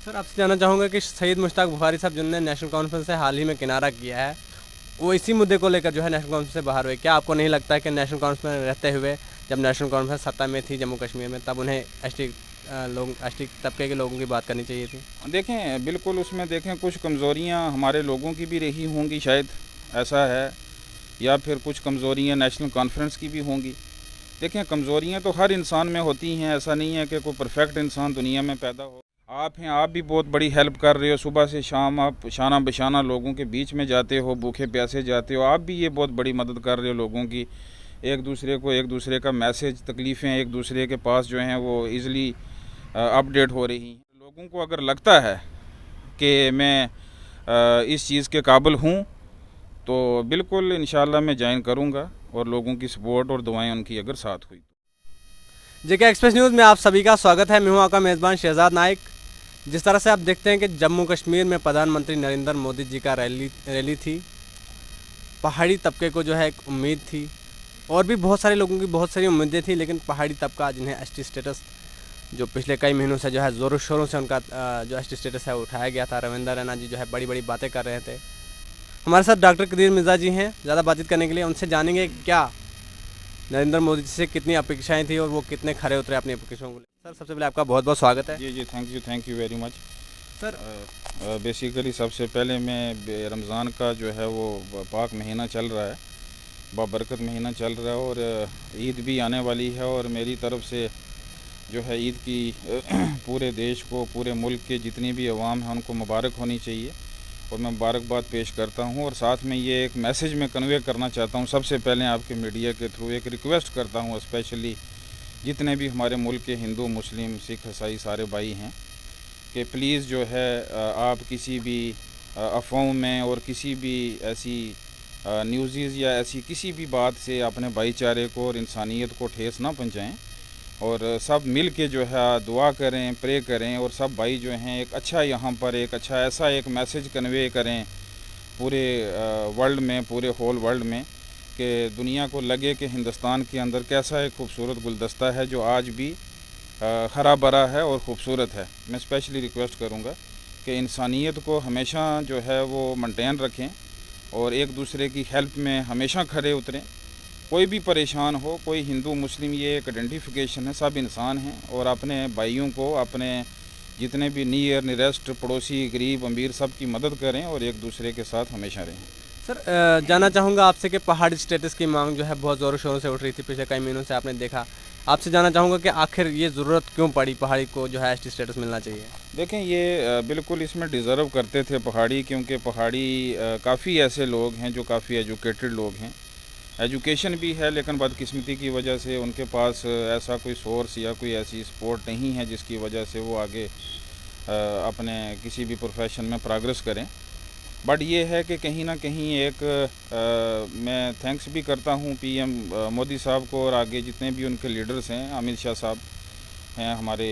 Sir आपसे जानना चाहूँगा कि सईद मुश्ताक बुखारी साहब जिन्होंने नेशनल कॉन्फ्रेंस से हाल ही में किनारा किया है, वो इसी मुद्दे को लेकर जो है नेशनल कॉन्फ्रेंस से बाहर हुए। क्या आपको नहीं लगता है कि नेशनल कॉन्फ्रेंस में रहते हुए जब नेशनल कॉन्फ्रेंस सत्ता में थी जम्मू कश्मीर में, तब उन्हें एसटी तबके के लोगों की बात करनी चाहिए थी? देखें, बिल्कुल उसमें देखें कुछ कमज़ोरियाँ हमारे लोगों की भी रही होंगी, शायद ऐसा है, या फिर कुछ कमज़ोरियाँ नेशनल कॉन्फ्रेंस की भी होंगी। देखें, कमज़ोरियाँ तो हर इंसान में होती हैं, ऐसा नहीं है कि कोई परफेक्ट इंसान दुनिया में पैदा हो। आप हैं, आप भी बहुत बड़ी हेल्प कर रहे हो, सुबह से शाम आप शाना बशाना लोगों के बीच में जाते हो, भूखे प्यासे जाते हो, आप भी ये बहुत बड़ी मदद कर रहे हो लोगों की। एक दूसरे का मैसेज, तकलीफ़ें एक दूसरे के पास जो हैं वो ईज़िली अपडेट हो रही हैं। लोगों को अगर लगता है कि मैं इस चीज़ के काबिल हूँ तो बिल्कुल इंशाल्लाह मैं ज्वाइन करूँगा, और लोगों की सपोर्ट और दुआएं उनकी अगर साथ हुई। जेके एक्सप्रेस न्यूज़ में आप सभी का स्वागत है। मैं हूँ आपका मेज़बान शहजाद नाइक। जिस तरह से आप देखते हैं कि जम्मू कश्मीर में प्रधानमंत्री नरेंद्र मोदी जी का रैली थी, पहाड़ी तबके को जो है एक उम्मीद थी, और भी बहुत सारे लोगों की बहुत सारी उम्मीदें थी, लेकिन पहाड़ी तबका जिन्हें एसटी स्टेटस जो पिछले कई महीनों से जो है ज़ोरों शोरों से उनका जो एसटी स्टेटस है उठाया गया था। रविंद्र रैना जी जो है बड़ी बड़ी बातें कर रहे थे। हमारे साथ डॉक्टर कदीर मिर्ज़ा जी हैं ज़्यादा बातचीत करने के लिए। उनसे जानेंगे क्या नरेंद्र मोदी जी से कितनी अपेक्षाएं थी और वो कितने खरे उतरे अपनी अपेक्षाओं को लेकर। सर सबसे पहले आपका बहुत बहुत स्वागत है। जी जी, thank you very much. Sir basically सबसे पहले मैं रमज़ान का जो है वो पाक महीना चल रहा है, बाबरकत महीना चल रहा है, और ईद भी आने वाली है, और मेरी तरफ से जो है ईद की पूरे देश को, पूरे मुल्क के जितनी भी अवाम हैं उनको मुबारक होनी चाहिए, और मैं मुबारकबाद पेश करता हूँ। और साथ में ये एक मैसेज मैं कन्वे करना चाहता हूँ, सबसे पहले आपके मीडिया के थ्रू एक रिक्वेस्ट करता हूँ, स्पेशली जितने भी हमारे मुल्क के हिंदू, मुस्लिम, सिख, ईसाई सारे भाई हैं, कि प्लीज़ जो है आप किसी भी अफवाहों में और किसी भी ऐसी न्यूज़ या ऐसी किसी भी बात से अपने भाईचारे को और इंसानियत को ठेस ना पहुँचाएँ, और सब मिल के जो है दुआ करें, प्रे करें, और सब भाई जो हैं एक अच्छा यहाँ पर एक अच्छा ऐसा एक मैसेज कन्वे करें पूरे वर्ल्ड में, पूरे होल वर्ल्ड में, कि दुनिया को लगे कि हिंदुस्तान के अंदर कैसा एक खूबसूरत गुलदस्ता है जो आज भी हरा भरा है और ख़ूबसूरत है। मैं स्पेशली रिक्वेस्ट करूँगा कि इंसानियत को हमेशा जो है वो मेंटेन रखें, और एक दूसरे की हेल्प में हमेशा खड़े उतरें। कोई भी परेशान हो, कोई हिंदू मुस्लिम, ये एक आइडेंटिफिकेशन है, सब इंसान हैं, और अपने भाइयों को, अपने जितने भी नियर नियरेस्ट पड़ोसी, गरीब अमीर, सब की मदद करें, और एक दूसरे के साथ हमेशा रहें। सर जानना चाहूँगा आपसे कि पहाड़ी स्टेटस की मांग जो है बहुत ज़ोरों शोरों से उठ रही थी पिछले कई महीनों से, आपने देखा। आपसे जानना चाहूँगा कि आखिर ये ज़रूरत क्यों पड़ी, पहाड़ी को जो है एसटी स्टेटस मिलना चाहिए? देखें, ये बिल्कुल इसमें डिज़र्व करते थे पहाड़ी, क्योंकि पहाड़ी काफ़ी ऐसे लोग हैं जो काफ़ी एजुकेटेड लोग हैं, एजुकेशन भी है, लेकिन बदकिस्मती की वजह से उनके पास ऐसा कोई सोर्स या कोई ऐसी सपोर्ट नहीं है जिसकी वजह से वो आगे अपने किसी भी प्रोफेशन में प्रोग्रेस करें। बट ये है कि कहीं ना कहीं एक मैं थैंक्स भी करता हूँ पीएम मोदी साहब को, और आगे जितने भी उनके लीडर्स हैं, अमित शाह साहब हैं हमारे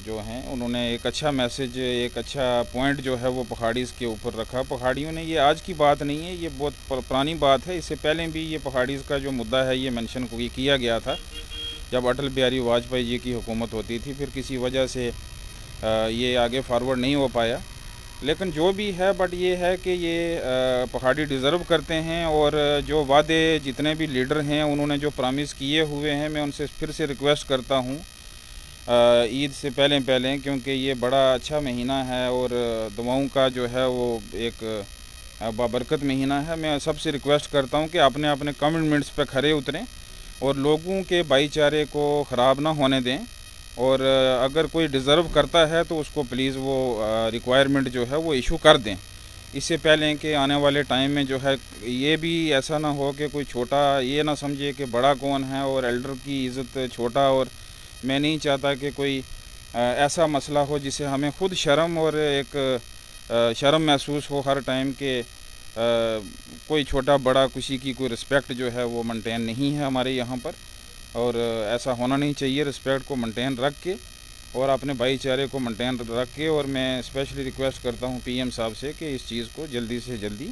जो हैं, उन्होंने एक अच्छा मैसेज, एक अच्छा पॉइंट जो है वो पहाड़ीज़ के ऊपर रखा। पहाड़ियों ने, ये आज की बात नहीं है, ये बहुत पुरानी बात है, इससे पहले भी ये पहाड़ीज़ का जो मुद्दा है ये मेंशन किया गया था जब अटल बिहारी वाजपेयी जी की हुकूमत होती थी। फिर किसी वजह से ये आगे फारवर्ड नहीं हो पाया, लेकिन जो भी है, बट ये है कि ये पहाड़ी डिज़र्व करते हैं, और जो वादे जितने भी लीडर हैं उन्होंने जो प्रॉमिस किए हुए हैं, मैं उनसे फिर से रिक्वेस्ट करता हूँ ईद से पहले, क्योंकि ये बड़ा अच्छा महीना है और दुआओं का जो है वो एक बाबरकत महीना है। मैं सबसे रिक्वेस्ट करता हूँ कि अपने अपने कमिटमेंट्स पे खरे उतरें, और लोगों के भाईचारे को ख़राब ना होने दें, और अगर कोई डिज़र्व करता है तो उसको प्लीज़ वो रिक्वायरमेंट जो है वो इशू कर दें, इससे पहले कि आने वाले टाइम में जो है ये भी ऐसा ना हो कि कोई छोटा ये ना समझे कि बड़ा कौन है, और एल्डर की इज़्ज़त छोटा। और मैं नहीं चाहता कि कोई ऐसा मसला हो जिसे हमें ख़ुद शर्म और एक शर्म महसूस हो हर टाइम के कोई छोटा बड़ा किसी की कोई रिस्पेक्ट जो है वो मेंटेन नहीं है हमारे यहाँ पर, और ऐसा होना नहीं चाहिए। रिस्पेक्ट को मेंटेन रख के और अपने भाईचारे को मेंटेन रख के, और मैं स्पेशली रिक्वेस्ट करता हूँ पीएम साहब से कि इस चीज़ को जल्दी से जल्दी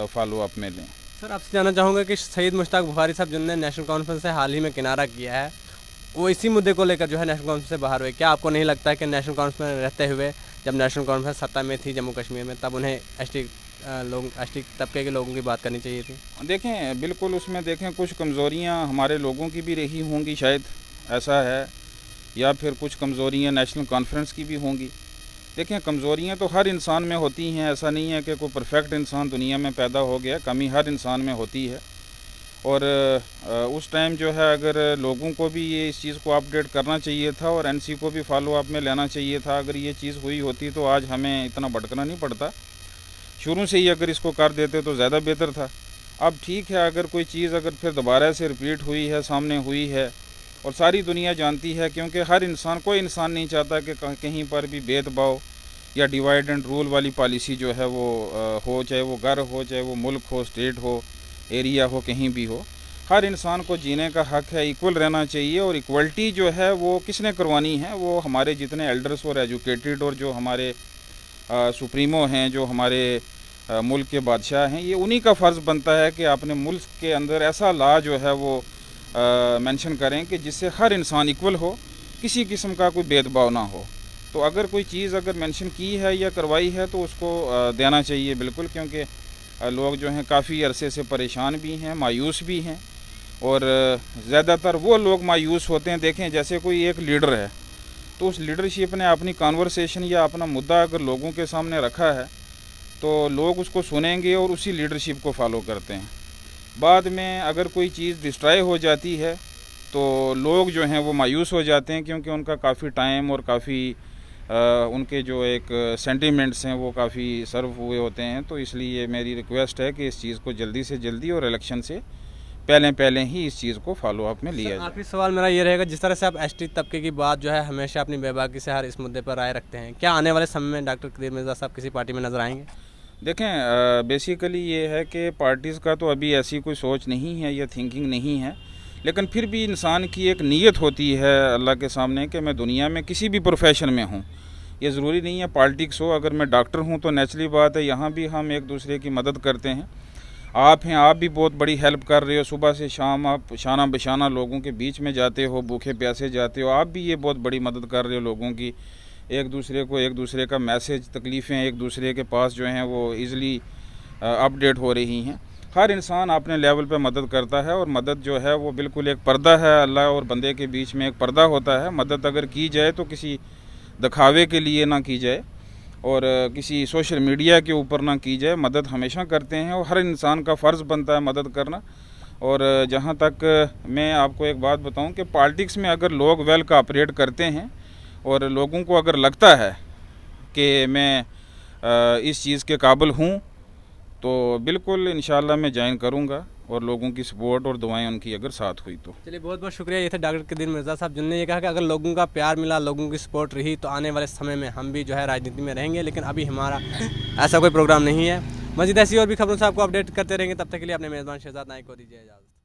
फॉलो अप में लें। सर आपसे जानना चाहूँगा कि सईद मुश्ताक बुखारी साहब जिन्होंने नेशनल कॉन्फ्रेंस से हाल ही में किनारा किया है, वो इसी मुद्दे को लेकर जो है नेशनल कॉन्फ्रेंस से बाहर हुए। क्या आपको नहीं लगता है कि नेशनल कॉन्फ्रेंस में रहते हुए, जब नेशनल कॉन्फ्रेंस सत्ता में थी जम्मू कश्मीर में, तब उन्हें एसटी तबके के लोगों की बात करनी चाहिए थी? देखें, बिल्कुल उसमें देखें कुछ कमज़ोरियाँ हमारे लोगों की भी रही होंगी, शायद ऐसा है, या फिर कुछ कमज़ोरियाँ नेशनल कॉन्फ्रेंस की भी होंगी। देखें, कमज़ोरियाँ तो हर इंसान में होती हैं, ऐसा नहीं है कि कोई परफेक्ट इंसान दुनिया में पैदा हो गया, कमी हर इंसान में होती है। और उस टाइम जो है अगर लोगों को भी ये इस चीज़ को अपडेट करना चाहिए था और एनसी को भी फॉलो अप में लेना चाहिए था। अगर ये चीज़ हुई होती तो आज हमें इतना भटकना नहीं पड़ता, शुरू से ही अगर इसको कर देते तो ज़्यादा बेहतर था। अब ठीक है, अगर कोई चीज़ अगर फिर दोबारा से रिपीट हुई है, सामने हुई है और सारी दुनिया जानती है, क्योंकि हर इंसान, कोई इंसान नहीं चाहता कि कहीं पर भी भेदभाव या डिवाइड एंड रूल वाली पॉलिसी जो है वो हो, चाहे वो घर हो, चाहे वो मुल्क हो, स्टेट हो, एरिया हो, कहीं भी हो। हर इंसान को जीने का हक है, इक्वल रहना चाहिए। और इक्वलिटी जो है वो किसने करवानी है? वो हमारे जितने एल्डर्स और एजुकेटेड और जो हमारे सुप्रीमो हैं, जो हमारे मुल्क के बादशाह हैं, ये उन्हीं का फ़र्ज़ बनता है कि अपने मुल्क के अंदर ऐसा लॉ जो है वो मेंशन करें कि जिससे हर इंसान इक्वल हो, किसी किस्म का कोई भेदभाव ना हो। तो अगर कोई चीज़ अगर मेंशन की है या करवाई है तो उसको देना चाहिए बिल्कुल, क्योंकि लोग जो हैं काफ़ी अरसे से परेशान भी हैं, मायूस भी हैं। और ज़्यादातर वो लोग मायूस होते हैं, देखें जैसे कोई एक लीडर है तो उस लीडरशिप ने अपनी कॉन्वर्सेशन या अपना मुद्दा अगर लोगों के सामने रखा है तो लोग उसको सुनेंगे और उसी लीडरशिप को फॉलो करते हैं। बाद में अगर कोई चीज़ डिस्ट्रॉय हो जाती है तो लोग जो हैं वो मायूस हो जाते हैं, क्योंकि उनका काफ़ी टाइम और काफ़ी उनके जो एक सेंटिमेंट्स हैं वो काफ़ी सर्व हुए होते हैं। तो इसलिए मेरी रिक्वेस्ट है कि इस चीज़ को जल्दी से जल्दी और इलेक्शन से पहले ही इस चीज़ को फॉलो अप में लिया जाए। आखिरी सवाल मेरा ये रहेगा, जिस तरह से आप एसटी तबके की बात जो है हमेशा अपनी बेबाकी से हर इस मुद्दे पर राय रखते हैं, क्या आने वाले समय में डॉक्टर कदीर मिर्ज़ा साहब किसी पार्टी में नजर आएंगे? देखें, बेसिकली ये है कि पार्टीज़ का तो अभी ऐसी कोई सोच नहीं है या थिंकिंग नहीं है, लेकिन फिर भी इंसान की एक नीयत होती है अल्लाह के सामने कि मैं दुनिया में किसी भी प्रोफेशन में हूँ। ये ज़रूरी नहीं है पॉलिटिक्स हो, अगर मैं डॉक्टर हूँ तो नेचुरली बात है यहाँ भी हम एक दूसरे की मदद करते हैं। आप हैं, आप भी बहुत बड़ी हेल्प कर रहे हो, सुबह से शाम आप शाना बशाना लोगों के बीच में जाते हो, भूखे प्यासे जाते हो, आप भी ये बहुत बड़ी मदद कर रहे हो लोगों की। एक दूसरे का मैसेज, तकलीफ़ें एक दूसरे के पास जो हैं वो ईज़िली अपडेट हो रही हैं। हर इंसान अपने लेवल पे मदद करता है और मदद जो है वो बिल्कुल एक पर्दा है, अल्लाह और बंदे के बीच में एक पर्दा होता है। मदद अगर की जाए तो किसी दिखावे के लिए ना की जाए और किसी सोशल मीडिया के ऊपर ना की जाए। मदद हमेशा करते हैं और हर इंसान का फ़र्ज़ बनता है मदद करना। और जहाँ तक मैं आपको एक बात बताऊं कि पॉलिटिक्स में अगर लोग वेल कोऑपरेट करते हैं और लोगों को अगर लगता है कि मैं इस चीज़ के काबिल हूँ तो बिल्कुल इंशाल्लाह मैं ज्वाइन करूँगा, और लोगों की सपोर्ट और दुआएं उनकी अगर साथ हुई तो। चलिए, बहुत बहुत शुक्रिया। ये थे डॉक्टर कदीर मिर्ज़ा साहब, जिन्होंने ये कहा कि अगर लोगों का प्यार मिला, लोगों की सपोर्ट रही तो आने वाले समय में हम भी जो है राजनीति में रहेंगे, लेकिन अभी हमारा ऐसा कोई प्रोग्राम नहीं है। मज़ीद ऐसी और भी खबरों से आपको अपडेट करते रहेंगे। तब तक के लिए अपने मेज़बान शहजाद नाइक को दीजिए इजाज़त।